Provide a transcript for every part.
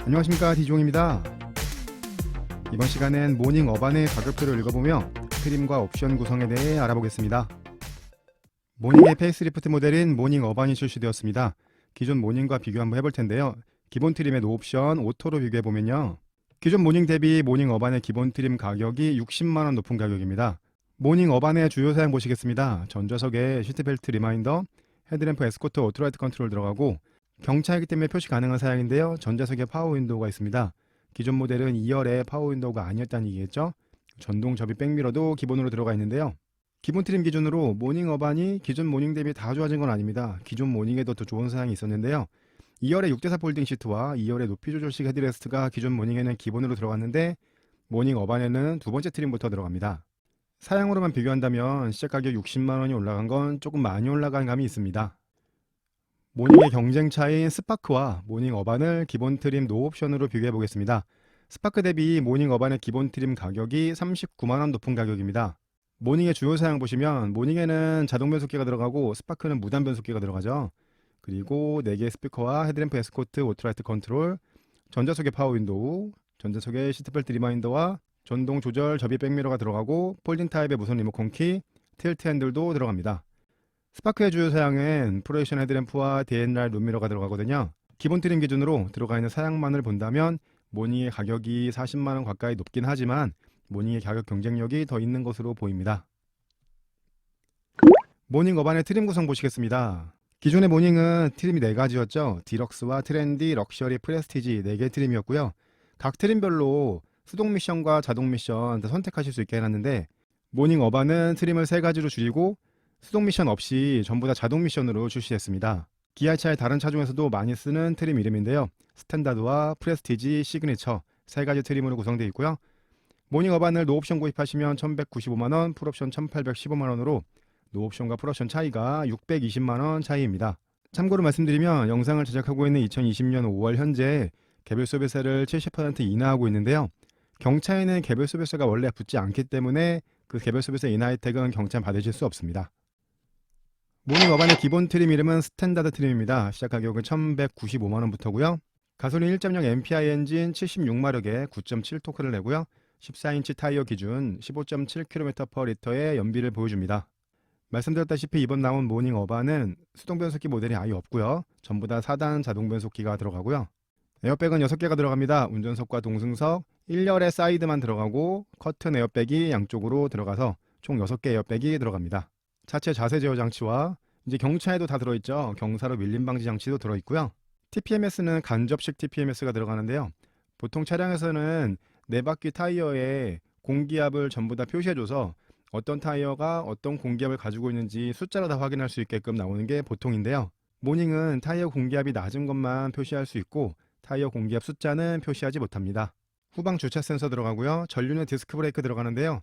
안녕하십니까, 디종입니다. 이번 시간엔 모닝 어반의 가격표를 읽어보며 트림과 옵션 구성에 대해 알아보겠습니다. 모닝의 페이스리프트 모델인 모닝 어반이 출시되었습니다. 기존 모닝과 비교 한번 해볼 텐데요. 기본 트림의 노옵션 오토로 비교해보면요, 기존 모닝 대비 모닝 어반의 기본 트림 가격이 60만원 높은 가격입니다. 모닝 어반의 주요 사양 보시겠습니다. 전좌석에 시트벨트 리마인더, 헤드램프 에스코트 오토라이트 컨트롤 들어가고, 경차이기 때문에 표시 가능한 사양인데요. 전좌석에 파워 윈도우가 있습니다. 기존 모델은 2열에 파워 윈도우가 아니었다는 얘기겠죠. 전동 접이 백미러도 기본으로 들어가 있는데요. 기본 트림 기준으로 모닝 어반이 기존 모닝 대비 다 좋아진 건 아닙니다. 기존 모닝에도 더 좋은 사양이 있었는데요. 2열의 6대4 폴딩 시트와 2열의 높이 조절식 헤드레스트가 기존 모닝에는 기본으로 들어갔는데, 모닝 어반에는 두 번째 트림부터 들어갑니다. 사양으로만 비교한다면 시작 가격 60만원이 올라간 건 조금 많이 올라간 감이 있습니다. 모닝의 경쟁차인 스파크와 모닝 어반을 기본 트림 노옵션으로 비교해 보겠습니다. 스파크 대비 모닝 어반의 기본 트림 가격이 39만원 높은 가격입니다. 모닝의 주요 사양 보시면 모닝에는 자동 변속기가 들어가고 스파크는 무단 변속기가 들어가죠. 그리고 4개의 스피커와 헤드램프 에스코트 오토라이트 컨트롤, 전자석의 파워 윈도우, 전자석의 시트벨트 리마인더와 전동 조절 접이 백미러가 들어가고, 폴딩 타입의 무선 리모컨 키, 틸트 핸들도 들어갑니다. 스파크의 주요 사양은 프로젝션 헤드램프와 DNR 룸미러가 들어가거든요. 기본 트림 기준으로 들어가 있는 사양만을 본다면 모닝의 가격이 40만원 가까이 높긴 하지만 모닝의 가격 경쟁력이 더 있는 것으로 보입니다. 모닝 어반의 트림 구성 보시겠습니다. 기존의 모닝은 트림이 4가지였죠. 디럭스와 트렌디, 럭셔리, 프레스티지 4개 트림이었고요. 각 트림별로 수동 미션과 자동 미션 다 선택하실 수 있게 해놨는데, 모닝 어반은 트림을 3가지로 줄이고 수동 미션 없이 전부 다 자동 미션으로 출시했습니다. 기아차의 다른 차 중에서도 많이 쓰는 트림 이름인데요. 스탠다드와 프레스티지, 시그니처 3가지 트림으로 구성되어 있고요. 모닝 어반을 노옵션 구입하시면 1195만원, 풀옵션 1815만원으로 노옵션과 풀옵션 차이가 620만원 차이입니다. 참고로 말씀드리면 영상을 제작하고 있는 2020년 5월 현재 개별 소비세를 70% 인하하고 있는데요. 경차에는 개별 소비세가 원래 붙지 않기 때문에 그 개별 소비세 인하 혜택은 경차 받으실 수 없습니다. 모닝 어반의 기본 트림 이름은 스탠다드 트림입니다. 시작 가격은 1195만원부터고요. 가솔린 1.0 MPI 엔진 76마력에 9.7토크를 내고요. 14인치 타이어 기준 15.7km/L의 연비를 보여줍니다. 말씀드렸다시피 이번 나온 모닝 어반은 수동 변속기 모델이 아예 없고요. 전부 다 4단 자동 변속기가 들어가고요. 에어백은 6개가 들어갑니다. 운전석과 동승석, 1열에 사이드만 들어가고 커튼 에어백이 양쪽으로 들어가서 총 6개 에어백이 들어갑니다. 차체 자세 제어 장치와 이제 경차에도 다 들어있죠. 경사로 밀림 방지 장치도 들어있고요. TPMS는 간접식 TPMS가 들어가는데요. 보통 차량에서는 4바퀴 타이어에 공기압을 전부 다 표시해줘서 어떤 타이어가 어떤 공기압을 가지고 있는지 숫자로 다 확인할 수 있게끔 나오는 게 보통인데요. 모닝은 타이어 공기압이 낮은 것만 표시할 수 있고 타이어 공기압 숫자는 표시하지 못합니다. 후방 주차 센서 들어가고요. 전륜에 디스크 브레이크 들어가는데요.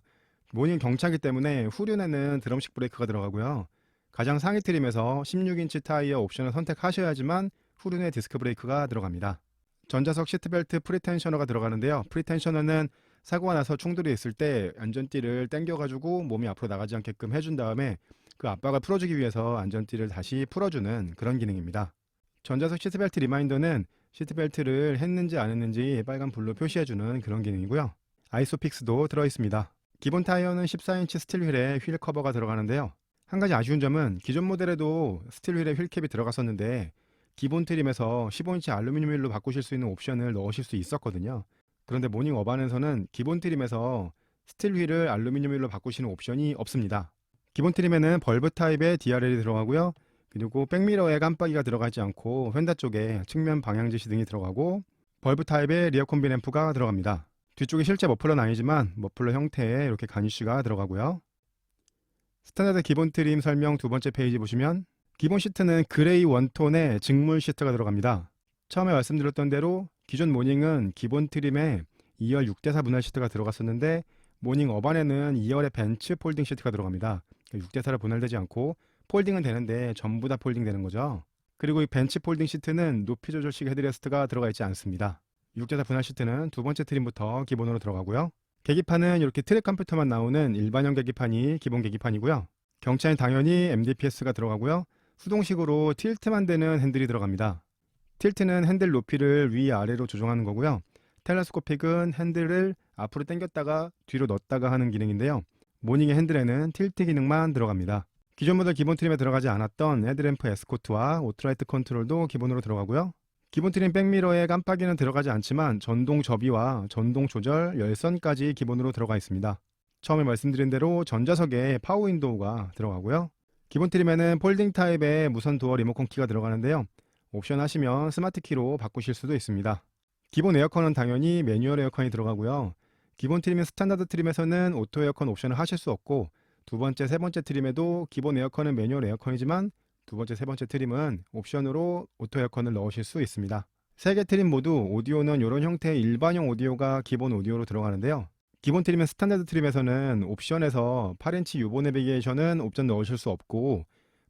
모닝 경차이기 때문에 후륜에는 드럼식 브레이크가 들어가고요. 가장 상위 트림에서 16인치 타이어 옵션을 선택하셔야지만 후륜에 디스크 브레이크가 들어갑니다. 전자석 시트벨트 프리텐셔너가 들어가는데요. 프리텐셔너는 사고가 나서 충돌이 있을 때 안전띠를 당겨가지고 몸이 앞으로 나가지 않게끔 해준 다음에 그 압박을 풀어주기 위해서 안전띠를 다시 풀어주는 그런 기능입니다. 전자석 시트벨트 리마인더는 시트벨트를 했는지 안 했는지 빨간 불로 표시해주는 그런 기능이고요. 아이소픽스도 들어있습니다. 기본 타이어는 14인치 스틸 휠에 휠 커버가 들어가는데요. 한 가지 아쉬운 점은 기존 모델에도 스틸 휠에 휠캡이 들어갔었는데 기본 트림에서 15인치 알루미늄 휠로 바꾸실 수 있는 옵션을 넣으실 수 있었거든요. 그런데 모닝 어반에서는 기본 트림에서 스틸 휠을 알루미늄 휠로 바꾸시는 옵션이 없습니다. 기본 트림에는 벌브 타입의 DRL이 들어가고요. 그리고 백미러에 깜빡이가 들어가지 않고 휀다 쪽에 측면 방향 지시 등이 들어가고, 벌브 타입의 리어 콤비 램프가 들어갑니다. 뒤쪽에 실제 머플러는 아니지만 머플러 형태의 이렇게 가니쉬가 들어가고요. 스탠다드 기본 트림 설명 두 번째 페이지 보시면 기본 시트는 그레이 원톤의 직물 시트가 들어갑니다. 처음에 말씀드렸던 대로 기존 모닝은 기본 트림에 2열 6대4 분할 시트가 들어갔었는데, 모닝 어반에는 2열의 벤츠 폴딩 시트가 들어갑니다. 6대4로 분할되지 않고 폴딩은 되는데 전부 다 폴딩 되는 거죠. 그리고 이 벤츠 폴딩 시트는 높이 조절식 헤드레스트가 들어가 있지 않습니다. 6대4 분할 시트는 두 번째 트림부터 기본으로 들어가고요. 계기판은 이렇게 트랙 컴퓨터만 나오는 일반형 계기판이 기본 계기판이고요. 경차엔 당연히 MDPS가 들어가고요. 수동식으로 틸트만 되는 핸들이 들어갑니다. 틸트는 핸들 높이를 위아래로 조정하는 거고요. 텔레스코픽은 핸들을 앞으로 당겼다가 뒤로 넣었다가 하는 기능인데요. 모닝의 핸들에는 틸트 기능만 들어갑니다. 기존 모델 기본 트림에 들어가지 않았던 헤드램프 에스코트와 오토라이트 컨트롤도 기본으로 들어가고요. 기본 트림 백미러에 깜빡이는 들어가지 않지만 전동 접이와 전동 조절, 열선까지 기본으로 들어가 있습니다. 처음에 말씀드린 대로 전자석에 파워 윈도우가 들어가고요. 기본 트림에는 폴딩 타입의 무선 도어 리모컨 키가 들어가는데요. 옵션 하시면 스마트 키로 바꾸실 수도 있습니다. 기본 에어컨은 당연히 매뉴얼 에어컨이 들어가고요. 기본 트림인 스탠다드 트림에서는 오토 에어컨 옵션을 하실 수 없고 두 번째, 세 번째 트림에도 기본 에어컨은 매뉴얼 에어컨이지만 두 번째, 세 번째 트림은 옵션으로 오토 에어컨을 넣으실 수 있습니다. 세 개 트림 모두 오디오는 이런 형태의 일반형 오디오가 기본 오디오로 들어가는데요. 기본 트림인 스탠다드 트림에서는 옵션에서 8인치 유보 내비게이션은 옵션 넣으실 수 없고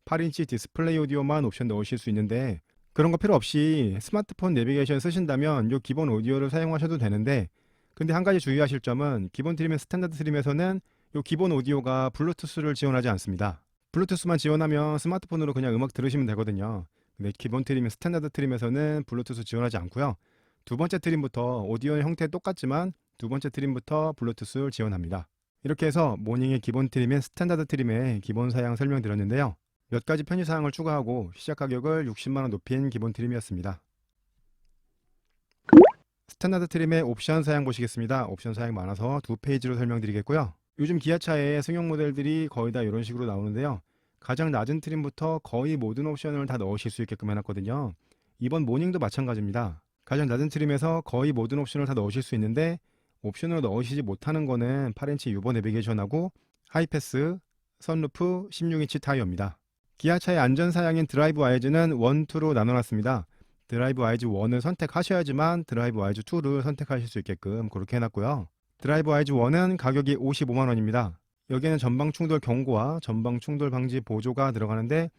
8인치 디스플레이 오디오만 옵션 넣으실 수 있는데 그런 거 필요 없이 스마트폰 내비게이션 쓰신다면 이 기본 오디오를 사용하셔도 되는데 근데 한 가지 주의하실 점은 기본 트림인 스탠다드 트림에서는 이 기본 오디오가 블루투스를 지원하지 않습니다. 블루투스만 지원하면 스마트폰으로 그냥 음악 들으시면 되거든요. 근데 기본 트림인 스탠다드 트림에서는 블루투스 지원하지 않고요. 두 번째 트림부터 오디오의 형태 똑같지만 두 번째 트림부터 블루투스를 지원합니다. 이렇게 해서 모닝의 기본 트림인 스탠다드 트림의 기본 사양 설명드렸는데요. 몇 가지 편의사항을 추가하고 시작 가격을 60만원 높인 기본 트림이었습니다. 스탠다드 트림의 옵션 사양 보시겠습니다. 옵션 사양 많아서 두 페이지로 설명드리겠고요. 요즘 기아차의 승용 모델들이 거의 다 이런 식으로 나오는데요. 가장 낮은 트림부터 거의 모든 옵션을 다 넣으실 수 있게끔 해놨거든요. 이번 모닝도 마찬가지입니다. 가장 낮은 트림에서 거의 모든 옵션을 다 넣으실 수 있는데 옵션을 넣으시지 못하는 거는 8인치 유보 내비게이션하고 하이패스, 선루프, 16인치 타이어입니다. 기아차의 안전사양인 드라이브 와이즈는 1, 2로 나눠놨습니다. 드라이브 와이즈 1을 선택하셔야지만 드라이브 와이즈 2를 선택하실 수 있게끔 그렇게 해놨고요. 드라이브 와이즈 1은 가격이 55만원입니다. 여기에는 전방 충돌 경고와 전방 충돌 방지 보조가 들어가는데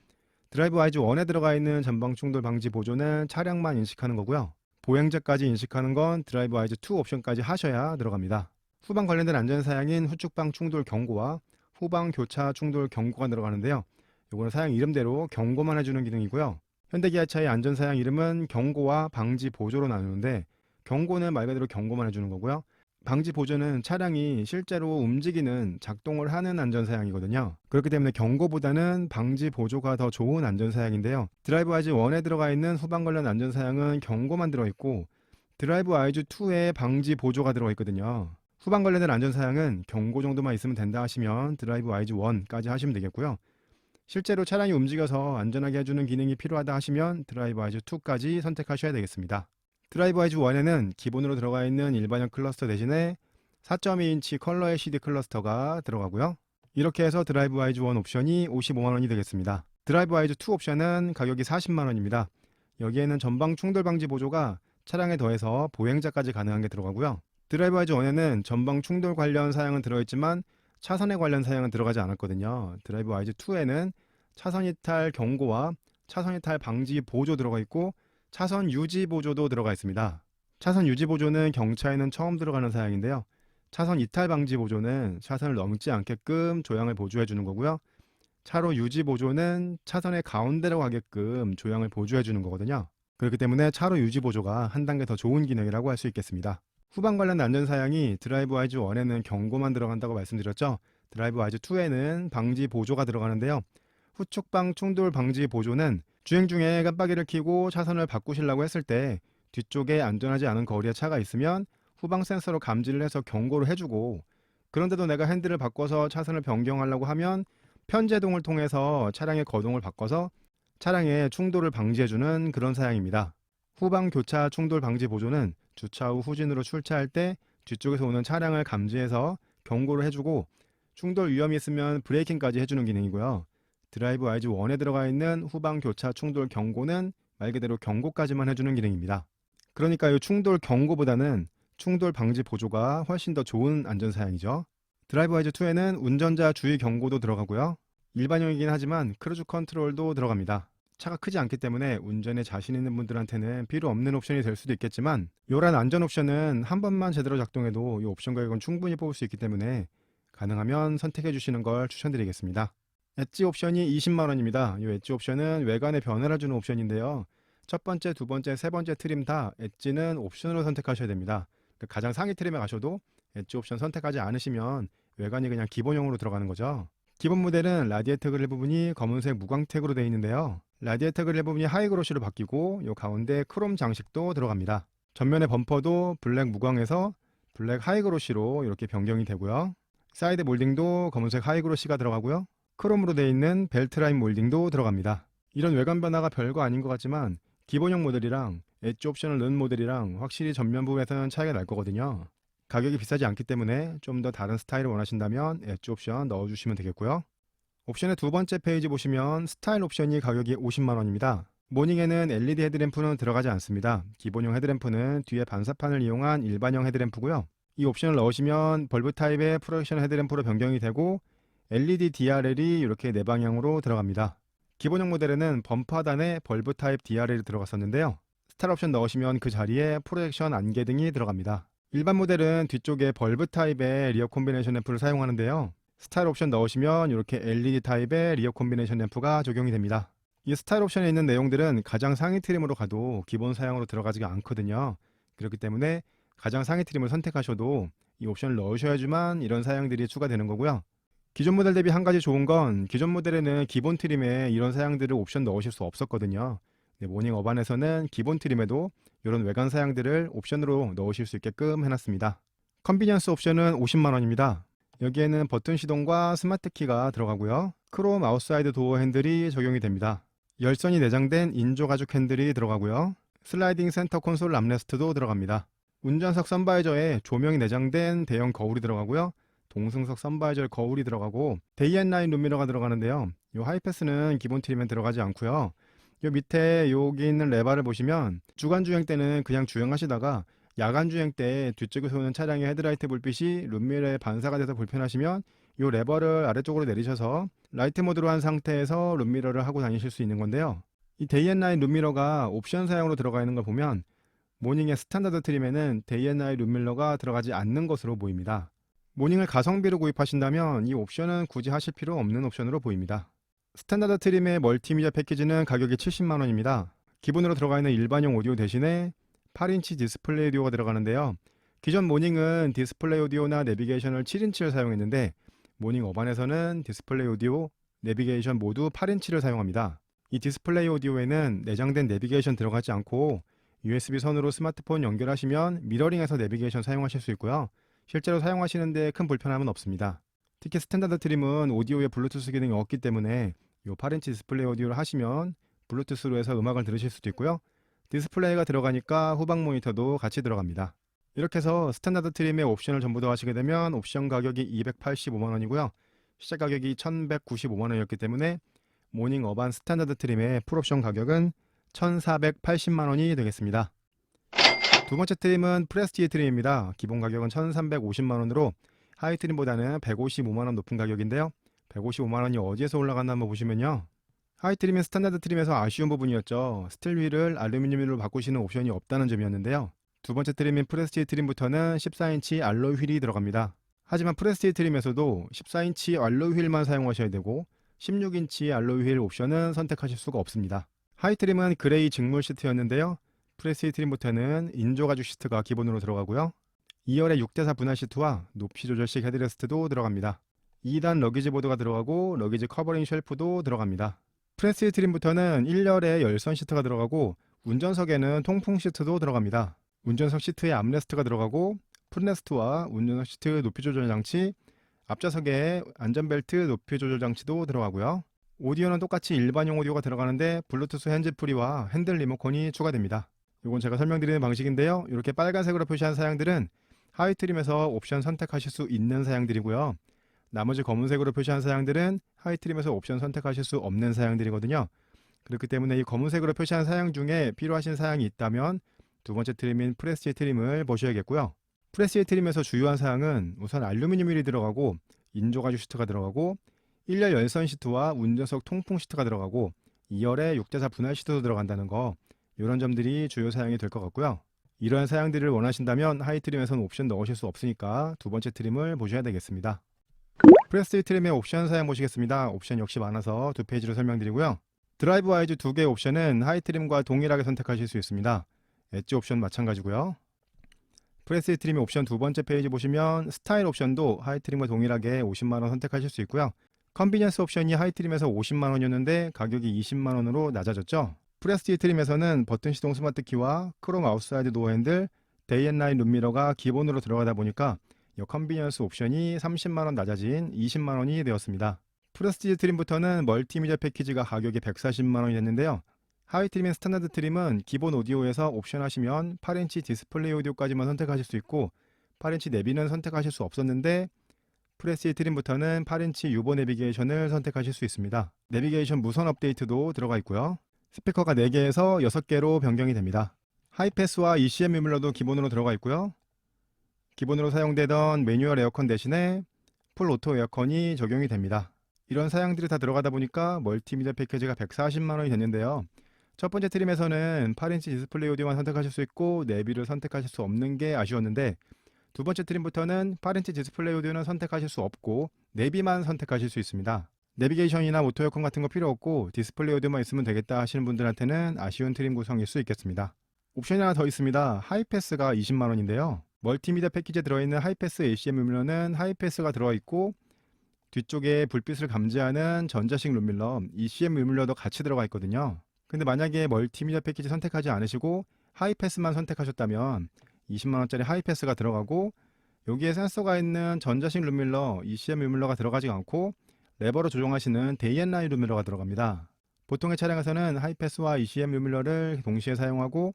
드라이브 와이즈 1에 들어가 있는 전방 충돌 방지 보조는 차량만 인식하는 거고요. 보행자까지 인식하는 건 드라이브 와이즈 2 옵션까지 하셔야 들어갑니다. 후방 관련된 안전사양인 후측방 충돌 경고와 후방 교차 충돌 경고가 들어가는데요. 이거는 사양 이름대로 경고만 해주는 기능이고요. 현대기아차의 안전사양 이름은 경고와 방지 보조로 나누는데 경고는 말 그대로 경고만 해주는 거고요. 방지 보조는 차량이 실제로 움직이는 작동을 하는 안전사양이거든요. 그렇기 때문에 경고보다는 방지 보조가 더 좋은 안전사양인데요. 드라이브 와이즈 1에 들어가 있는 후방 관련 안전사양은 경고만 들어있고 드라이브 와이즈 2에 방지 보조가 들어있거든요. 후방 관련된 안전사양은 경고 정도만 있으면 된다 하시면 드라이브 와이즈 1까지 하시면 되겠고요. 실제로 차량이 움직여서 안전하게 해주는 기능이 필요하다 하시면 드라이브 와이즈 2까지 선택하셔야 되겠습니다. 드라이브 와이즈 1에는 기본으로 들어가 있는 일반형 클러스터 대신에 4.2인치 컬러 LCD 클러스터가 들어가고요. 이렇게 해서 드라이브 와이즈 1 옵션이 55만원이 되겠습니다. 드라이브 와이즈 2 옵션은 가격이 40만원입니다. 여기에는 전방 충돌 방지 보조가 차량에 더해서 보행자까지 가능한 게 들어가고요. 드라이브 와이즈 1에는 전방 충돌 관련 사양은 들어있지만 차선에 관련 사양은 들어가지 않았거든요. 드라이브 와이즈 2에는 차선 이탈 경고와 차선 이탈 방지 보조 들어가 있고 차선 유지 보조도 들어가 있습니다. 차선 유지 보조는 경차에는 처음 들어가는 사양인데요. 차선 이탈 방지 보조는 차선을 넘지 않게끔 조향을 보조해 주는 거고요. 차로 유지 보조는 차선의 가운데로 가게끔 조향을 보조해 주는 거거든요. 그렇기 때문에 차로 유지 보조가 한 단계 더 좋은 기능이라고 할 수 있겠습니다. 후방 관련 안전사양이 드라이브 와이즈 1에는 경고만 들어간다고 말씀드렸죠. 드라이브 와이즈 2에는 방지 보조가 들어가는데요. 후측방 충돌 방지 보조는 주행 중에 깜빡이를 켜고 차선을 바꾸시려고 했을 때 뒤쪽에 안전하지 않은 거리에 차가 있으면 후방 센서로 감지를 해서 경고를 해주고 그런데도 내가 핸들을 바꿔서 차선을 변경하려고 하면 편제동을 통해서 차량의 거동을 바꿔서 차량의 충돌을 방지해주는 그런 사양입니다. 후방 교차 충돌 방지 보조는 주차 후 후진으로 출차할 때 뒤쪽에서 오는 차량을 감지해서 경고를 해주고 충돌 위험이 있으면 브레이킹까지 해주는 기능이고요. 드라이브 와이즈 1에 들어가 있는 후방 교차 충돌 경고는 말 그대로 경고까지만 해주는 기능입니다. 그러니까 이 충돌 경고보다는 충돌 방지 보조가 훨씬 더 좋은 안전사양이죠. 드라이브 와이즈 2에는 운전자 주의 경고도 들어가고요. 일반형이긴 하지만 크루즈 컨트롤도 들어갑니다. 차가 크지 않기 때문에 운전에 자신 있는 분들한테는 필요 없는 옵션이 될 수도 있겠지만 이런 안전 옵션은 한 번만 제대로 작동해도 이 옵션 가격은 충분히 뽑을 수 있기 때문에 가능하면 선택해 주시는 걸 추천드리겠습니다. 엣지 옵션이 20만원입니다. 이 엣지 옵션은 외관에 변화를 주는 옵션인데요. 첫 번째, 두 번째, 세 번째 트림 다 엣지는 옵션으로 선택하셔야 됩니다. 가장 상위 트림에 가셔도 엣지 옵션 선택하지 않으시면 외관이 그냥 기본형으로 들어가는 거죠. 기본 모델은 라디에이터 그릴 부분이 검은색 무광택으로 되어 있는데요. 라디에이터 그릴 부분이 하이그로시로 바뀌고 요 가운데 크롬 장식도 들어갑니다. 전면의 범퍼도 블랙 무광에서 블랙 하이그로시로 이렇게 변경이 되고요. 사이드 몰딩도 검은색 하이그로시가 들어가고요. 크롬으로 되어 있는 벨트 라인 몰딩도 들어갑니다. 이런 외관 변화가 별거 아닌 것 같지만 기본형 모델이랑 엣지 옵션을 넣은 모델이랑 확실히 전면부에서는 차이가 날 거거든요. 가격이 비싸지 않기 때문에 좀 더 다른 스타일을 원하신다면 엣지 옵션 넣어주시면 되겠고요. 옵션의 두 번째 페이지 보시면 스타일 옵션이 가격이 50만원입니다. 모닝에는 LED 헤드램프는 들어가지 않습니다. 기본형 헤드램프는 뒤에 반사판을 이용한 일반형 헤드램프고요. 이 옵션을 넣으시면 벌브 타입의 프로젝션 헤드램프로 변경이 되고 LED DRL이 이렇게 네 방향으로 들어갑니다. 기본형 모델에는 범퍼 하단에 벌브 타입 DRL이 들어갔었는데요. 스타일 옵션 넣으시면 그 자리에 프로젝션 안개등이 들어갑니다. 일반 모델은 뒤쪽에 벌브 타입의 리어 콤비네이션 램프를 사용하는데요. 스타일 옵션 넣으시면 이렇게 LED 타입의 리어 콤비네이션 램프가 적용이 됩니다. 이 스타일 옵션에 있는 내용들은 가장 상위 트림으로 가도 기본 사양으로 들어가지가 않거든요. 그렇기 때문에 가장 상위 트림을 선택하셔도 이 옵션을 넣으셔야지만 이런 사양들이 추가되는 거고요. 기존 모델 대비 한 가지 좋은 건 기존 모델에는 기본 트림에 이런 사양들을 옵션 넣으실 수 없었거든요. 모닝 어반에서는 기본 트림에도 이런 외관 사양들을 옵션으로 넣으실 수 있게끔 해놨습니다. 컨비니언스 옵션은 50만원입니다. 여기에는 버튼 시동과 스마트 키가 들어가고요. 크롬 아웃사이드 도어 핸들이 적용이 됩니다. 열선이 내장된 인조 가죽 핸들이 들어가고요. 슬라이딩 센터 콘솔 암레스트도 들어갑니다. 운전석 선바이저에 조명이 내장된 대형 거울이 들어가고요. 동승석 선바이저 거울이 들어가고 데이앤나잇 룸미러가 들어가는데요. 이 하이패스는 기본 트림에 들어가지 않고요. 요 밑에 여기 있는 레바를 보시면 주간 주행 때는 그냥 주행하시다가 야간 주행 때 뒤쪽에서 오는 차량의 헤드라이트 불빛이 룸미러에 반사가 돼서 불편하시면 이 레버를 아래쪽으로 내리셔서 라이트 모드로 한 상태에서 룸미러를 하고 다니실 수 있는 건데요. 이 데이앤나잇 룸미러가 옵션 사양으로 들어가 있는 걸 보면 모닝의 스탠다드 트림에는 데이앤나잇 룸미러가 들어가지 않는 것으로 보입니다. 모닝을 가성비로 구입하신다면 이 옵션은 굳이 하실 필요 없는 옵션으로 보입니다. 스탠다드 트림의 멀티미디어 패키지는 가격이 70만원입니다. 기본으로 들어가 있는 일반용 오디오 대신에 8인치 디스플레이 오디오가 들어가는데요. 기존 모닝은 디스플레이 오디오나 내비게이션을 7인치를 사용했는데 모닝 어반에서는 디스플레이 오디오, 내비게이션 모두 8인치를 사용합니다. 이 디스플레이 오디오에는 내장된 내비게이션 들어가지 않고 USB 선으로 스마트폰 연결하시면 미러링해서 내비게이션 사용하실 수 있고요. 실제로 사용하시는데 큰 불편함은 없습니다. 특히 스탠다드 트림은 오디오에 블루투스 기능이 없기 때문에 이 8인치 디스플레이 오디오를 하시면 블루투스로 해서 음악을 들으실 수도 있고요. 디스플레이가 들어가니까 후방 모니터도 같이 들어갑니다. 이렇게 해서 스탠다드 트림의 옵션을 전부 다 하시게 되면 옵션 가격이 285만원이고요. 시작 가격이 1195만원이었기 때문에 모닝 어반 스탠다드 트림의 풀옵션 가격은 1480만원이 되겠습니다. 두 번째 트림은 프레스티지 트림입니다. 기본 가격은 1350만원으로 하이 트림보다는 155만원 높은 가격인데요. 155만원이 어디에서 올라갔나 한번 보시면요. 하이 트림은 스탠다드 트림에서 아쉬운 부분이었죠. 스틸 휠을 알루미늄 휠로 바꾸시는 옵션이 없다는 점이었는데요. 두 번째 트림인 프레스티지 트림부터는 14인치 알로이 휠이 들어갑니다. 하지만 프레스티지 트림에서도 14인치 알로이 휠만 사용하셔야 되고 16인치 알로이 휠 옵션은 선택하실 수가 없습니다. 하이 트림은 그레이 직물 시트였는데요. 프레스티지 트림부터는 인조 가죽 시트가 기본으로 들어가고요. 2열의 6대4 분할 시트와 높이 조절식 헤드레스트도 들어갑니다. 2단 러기지 보드가 들어가고 러기지 커버링 쉘프도 들어갑니다. 프레스티지 트림부터는 1열에 열선 시트가 들어가고 운전석에는 통풍 시트도 들어갑니다. 운전석 시트에 암레스트가 들어가고 풋레스트와 운전석 시트 높이 조절 장치, 앞좌석에 안전벨트 높이 조절 장치도 들어가고요. 오디오는 똑같이 일반용 오디오가 들어가는데 블루투스 핸즈프리와 핸들 리모컨이 추가됩니다. 이건 제가 설명드리는 방식인데요. 이렇게 빨간색으로 표시한 사양들은 하이 트림에서 옵션 선택하실 수 있는 사양들이고요. 나머지 검은색으로 표시한 사양들은 하이 트림에서 옵션 선택하실 수 없는 사양들이거든요. 그렇기 때문에 이 검은색으로 표시한 사양 중에 필요하신 사양이 있다면 두 번째 트림인 프레스티지 트림을 보셔야겠고요. 프레스티지 트림에서 주요한 사양은 우선 알루미늄 휠이 들어가고 인조 가죽 시트가 들어가고 1열 열선 시트와 운전석 통풍 시트가 들어가고 2열에 6대4 분할 시트도 들어간다는 거, 이런 점들이 주요 사양이 될 것 같고요. 이러한 사양들을 원하신다면 하이 트림에서는 옵션 넣으실 수 없으니까 두 번째 트림을 보셔야 되겠습니다. 프레스티지 트림의 옵션 사양 보시겠습니다. 옵션 역시 많아서 두 페이지로 설명드리고요. 드라이브 와이즈 두 개의 옵션은 하이 트림과 동일하게 선택하실 수 있습니다. 엣지 옵션 마찬가지고요. 프레스 트림 옵션 두 번째 페이지 보시면 스타일 옵션도 하이 트림과 동일하게 50만원 선택하실 수 있고요. 컨비니언스 옵션이 하이 트림에서 50만원이었는데 가격이 20만원으로 낮아졌죠. 프레스티지 트림에서는 버튼 시동 스마트 키와 크롬 아웃사이드 도어 핸들, 데이 앤 나잇 룸미러가 기본으로 들어가다 보니까 이 컨비니언스 옵션이 30만원 낮아진 20만원이 되었습니다. 프레스티지 트림부터는 멀티미디어 패키지가 가격이 140만원이 됐는데요. 하이 트림인 스탠다드 트림은 기본 오디오에서 옵션 하시면 8인치 디스플레이 오디오까지만 선택하실 수 있고 8인치 내비는 선택하실 수 없었는데 프레스티지 트림부터는 8인치 유보 내비게이션을 선택하실 수 있습니다. 내비게이션 무선 업데이트도 들어가 있고요. 스피커가 4개에서 6개로 변경이 됩니다. 하이패스와 ECM 유물러도 기본으로 들어가 있고요. 기본으로 사용되던 매뉴얼 에어컨 대신에 풀 오토 에어컨이 적용이 됩니다. 이런 사양들이 다 들어가다 보니까 멀티미디어 패키지가 140만원이 됐는데요. 첫 번째 트림에서는 8인치 디스플레이 오디오만 선택하실 수 있고 내비를 선택하실 수 없는 게 아쉬웠는데 두 번째 트림부터는 8인치 디스플레이 오디오는 선택하실 수 없고 내비만 선택하실 수 있습니다. 내비게이션이나 오토 에어컨 같은 거 필요 없고 디스플레이 오디오만 있으면 되겠다 하시는 분들한테는 아쉬운 트림 구성일 수 있겠습니다. 옵션이 하나 더 있습니다. 하이패스가 20만원인데요. 멀티미디어 패키지에 들어있는 하이패스 ACM 룸밀러는 하이패스가 들어있고 뒤쪽에 불빛을 감지하는 전자식 룸밀러, ECM 룸밀러도 같이 들어가 있거든요. 근데 만약에 멀티미디어 패키지 선택하지 않으시고 하이패스만 선택하셨다면 20만원짜리 하이패스가 들어가고 여기에 센서가 있는 전자식 룸밀러, ECM 룸밀러가 들어가지 않고 레버로 조정하시는 데이 앤 나잇 룸밀러가 들어갑니다. 보통의 차량에서는 하이패스와 ECM 룸밀러를 동시에 사용하고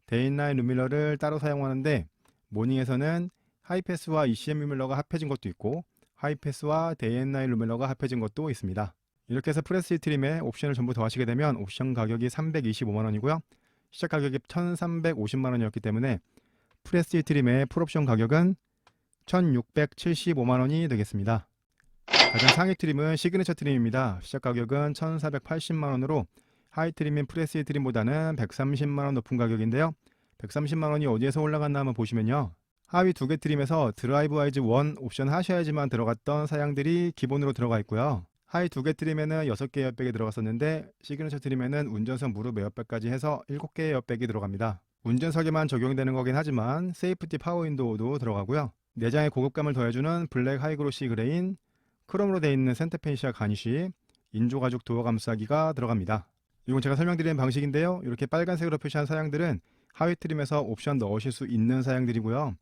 데이 앤 나잇 룸밀러를 따로 사용하는데 모닝에서는 하이패스와 ECM 룸밀러가 합해진 것도 있고 하이패스와 데이 앤 나잇 룸밀러가 합해진 것도 있습니다. 이렇게 해서 프레스티지 트림에 옵션을 전부 더하시게 되면 옵션 가격이 325만원이고요. 시작 가격이 1350만원이었기 때문에 프레스티지 트림의 풀옵션 가격은 1675만원이 되겠습니다. 가장 상위 트림은 시그니처 트림입니다. 시작 가격은 1480만원으로 하이 트림인 프레스티지 트림보다는 130만원 높은 가격인데요. 130만원이 어디에서 올라갔나 한번 보시면요. 하위 두 개 트림에서 드라이브 와이즈 1 옵션 하셔야지만 들어갔던 사양들이 기본으로 들어가 있고요. 하이 두 개 트림에는 6개의 에어백이 들어갔었는데 시그니처 트림에는 운전석 무릎 에어백까지 해서 7개의 에어백이 들어갑니다. 운전석에만 적용되는 거긴 하지만 세이프티 파워 윈도우도 들어가고요. 내장에 고급감을 더해주는 블랙 하이그로시 그레인, 크롬으로 되어 있는 센터펜시아 가니쉬, 인조 가죽 도어 감싸기가 들어갑니다. 이건 제가 설명드리는 방식인데요. 이렇게 빨간색으로 표시한 사양들은 하위 트림에서 옵션 넣으실 수 있는 사양들이고요.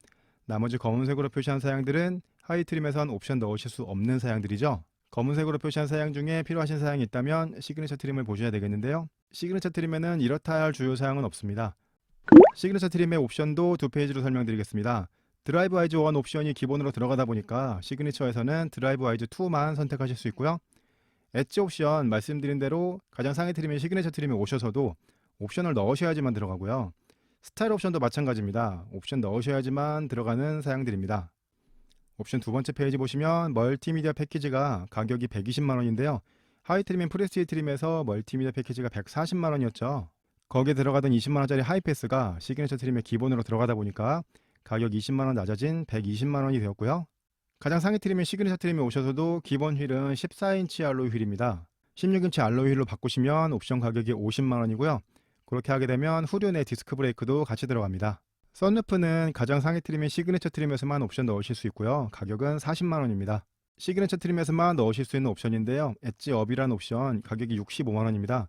나머지 검은색으로 표시한 사양들은 하위 트림에선 옵션 넣으실 수 없는 사양들이죠. 검은색으로 표시한 사양 중에 필요하신 사양이 있다면 시그니처 트림을 보셔야 되겠는데요. 시그니처 트림에는 이렇다 할 주요 사양은 없습니다. 시그니처 트림의 옵션도 두 페이지로 설명드리겠습니다. 드라이브 와이즈 1 옵션이 기본으로 들어가다 보니까 시그니처에서는 드라이브 와이즈 2만 선택하실 수 있고요. 엣지 옵션 말씀드린 대로 가장 상위 트림인 시그니처 트림에 오셔서도 옵션을 넣으셔야지만 들어가고요. 스타일 옵션도 마찬가지입니다. 옵션 넣으셔야지만 들어가는 사양들입니다. 옵션 두 번째 페이지 보시면 멀티미디어 패키지가 가격이 120만원인데요. 하이 트림인 프레스티지 트림에서 멀티미디어 패키지가 140만원이었죠. 거기에 들어가던 20만원짜리 하이패스가 시그니처 트림에 기본으로 들어가다 보니까 가격 20만원 낮아진 120만원이 되었고요. 가장 상위 트림인 시그니처 트림에 오셔서도 기본 휠은 14인치 알로이 휠입니다. 16인치 알로이 휠로 바꾸시면 옵션 가격이 50만원이고요. 그렇게 하게 되면 후륜 내 디스크 브레이크도 같이 들어갑니다. 썬루프는 가장 상위 트림인 시그니처 트림에서만 옵션 넣으실 수 있고요. 가격은 40만원입니다. 시그니처 트림에서만 넣으실 수 있는 옵션인데요. 엣지 업이라는 옵션 가격이 65만원입니다.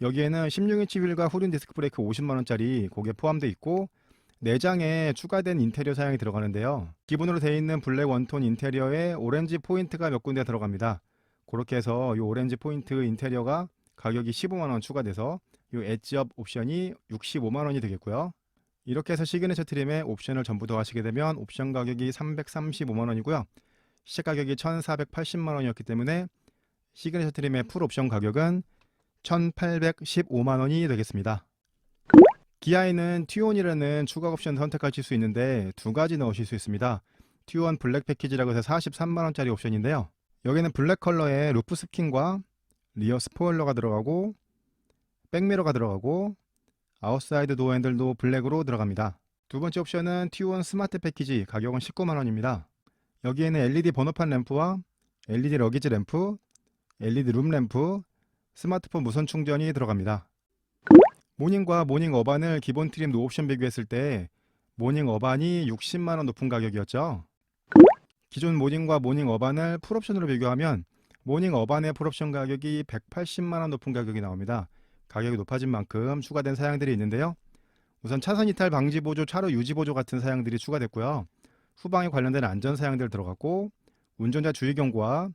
여기에는 16인치 휠과 후륜 디스크 브레이크 50만원짜리 그게 포함되어 있고 내장에 추가된 인테리어 사양이 들어가는데요. 기본으로 되어 있는 블랙 원톤 인테리어에 오렌지 포인트가 몇 군데 들어갑니다. 그렇게 해서 이 오렌지 포인트 인테리어가 가격이 15만원 추가돼서 이 엣지업 옵션이 65만원이 되겠고요. 이렇게 해서 시그니처 트림에 옵션을 전부 더하시게 되면 옵션 가격이 335만원이고요. 시작 가격이 1480만원이었기 때문에 시그니처 트림의 풀 옵션 가격은 1815만원이 되겠습니다. 기아에는 T1이라는 추가 옵션을 선택하실 수 있는데 두 가지 넣으실 수 있습니다. T1 블랙 패키지라고 해서 43만원짜리 옵션인데요. 여기는 블랙 컬러의 루프 스킨과 리어 스포일러가 들어가고 백미러가 들어가고 아웃사이드 도어 핸들도 블랙으로 들어갑니다. 두 번째 옵션은 T1 스마트 패키지, 가격은 19만원입니다. 여기에는 LED 번호판 램프와 LED 러기지 램프, LED 룸 램프, 스마트폰 무선 충전이 들어갑니다. 모닝과 모닝 어반을 기본 트림 노옵션 비교했을 때 모닝 어반이 60만원 높은 가격이었죠. 기존 모닝과 모닝 어반을 풀옵션으로 비교하면 모닝 어반의 풀옵션 가격이 180만원 높은 가격이 나옵니다. 가격이 높아진 만큼 추가된 사양들이 있는데요. 우선 차선 이탈 방지 보조, 차로 유지 보조 같은 사양들이 추가됐고요. 후방에 관련된 안전 사양들 들어갔고, 운전자 주의 경고와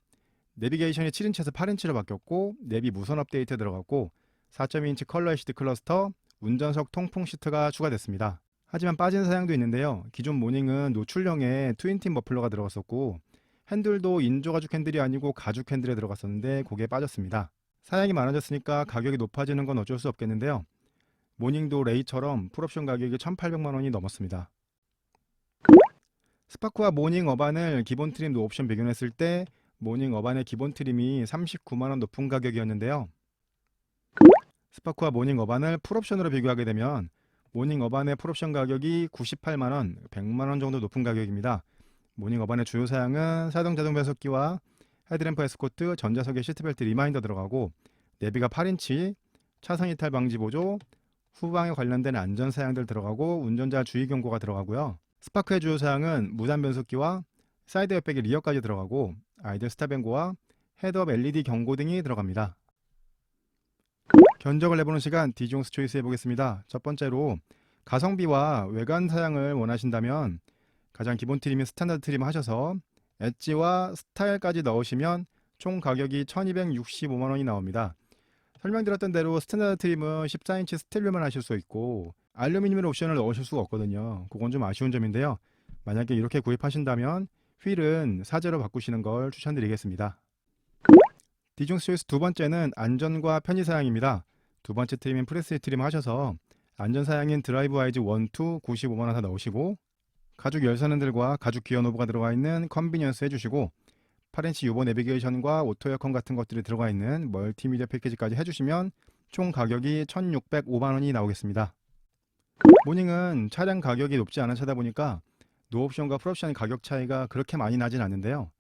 내비게이션이 7인치에서 8인치로 바뀌었고, 내비 무선 업데이트 들어갔고, 4.2인치 컬러 HD 클러스터, 운전석 통풍 시트가 추가됐습니다. 하지만 빠진 사양도 있는데요. 기존 모닝은 노출형의 트윈틴 머플러가 들어갔었고, 핸들도 인조 가죽 핸들이 아니고 가죽 핸들에 들어갔었는데 그게 빠졌습니다. 사양이 많아졌으니까 가격이 높아지는 건 어쩔 수 없겠는데요. 모닝도 레이처럼 풀옵션 가격이 1,800만원이 넘었습니다. 스파크와 모닝 어반을 기본 트림 노옵션 비교했을 때 모닝 어반의 기본 트림이 39만원 높은 가격이었는데요. 스파크와 모닝 어반을 풀옵션으로 비교하게 되면 모닝 어반의 풀옵션 가격이 98만원, 100만원 정도 높은 가격입니다. 모닝 어반의 주요 사양은 사동 자동 변속기와 헤드램프 에스코트, 전자석에 시트벨트 리마인더 들어가고, 내비가 8인치, 차선 이탈 방지 보조, 후방에 관련된 안전 사양들 들어가고, 운전자 주의 경고가 들어가고요. 스파크의 주요 사양은 무단 변속기와 사이드 에어백의 리어까지 들어가고, 아이들 스탑앤고와 헤드업 LED 경고 등이 들어갑니다. 견적을 내보는 시간 디종스 초이스 해보겠습니다. 첫 번째로 가성비와 외관 사양을 원하신다면 가장 기본 트림인 스탠다드 트림 하셔서 엣지와 스타일까지 넣으시면 총 가격이 1265만원이 나옵니다. 설명드렸던 대로 스탠다드 트림은 14인치 스틸로만 하실 수 있고 알루미늄 옵션을 넣으실 수가 없거든요. 그건 좀 아쉬운 점인데요. 만약에 이렇게 구입하신다면 휠은 사제로 바꾸시는 걸 추천드리겠습니다. 디종스 초이스 두 번째는 안전과 편의 사양입니다. 두 번째 트림인 프레스 트림 하셔서 안전 사양인 드라이브 와이즈 1, 2 95만원 다 넣으시고, 가죽 열선 핸들과 가죽 기어 노브가 들어가 있는 컨비니언스 해주시고, 8인치 유보 내비게이션과 오토 에어컨 같은 것들이 들어가 있는 멀티미디어 패키지까지 해주시면 총 가격이 1605만원이 나오겠습니다. 모닝은 차량 가격이 높지 않은 차다 보니까 노옵션과 풀옵션 가격 차이가 그렇게 많이 나진 않는데요.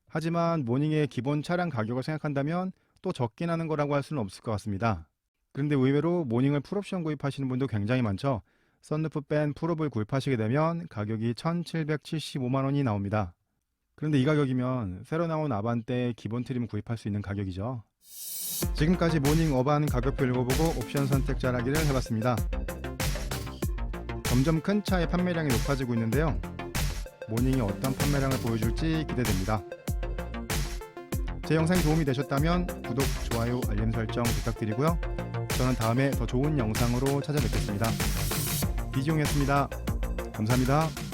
하지만 모닝의 기본 차량 가격을 생각한다면 또 적긴 하는 거라고 할 수는 없을 것 같습니다. 그런데 의외로 모닝을 풀옵션 구입하시는 분도 굉장히 많죠. 썬루프 뺀 풀옵을 구입하시게 되면 가격이 1775만원이 나옵니다. 그런데 이 가격이면 새로 나온 아반떼 기본 트림 구입할 수 있는 가격이죠. 지금까지 모닝 어반 가격표 읽어보고 옵션 선택 잘하기를 해봤습니다. 점점 큰 차의 판매량이 높아지고 있는데요. 모닝이 어떤 판매량을 보여줄지 기대됩니다. 제 영상이 도움이 되셨다면 구독, 좋아요, 알림 설정 부탁드리고요. 저는 다음에 더 좋은 영상으로 찾아뵙겠습니다. 이지용이었습니다. 감사합니다.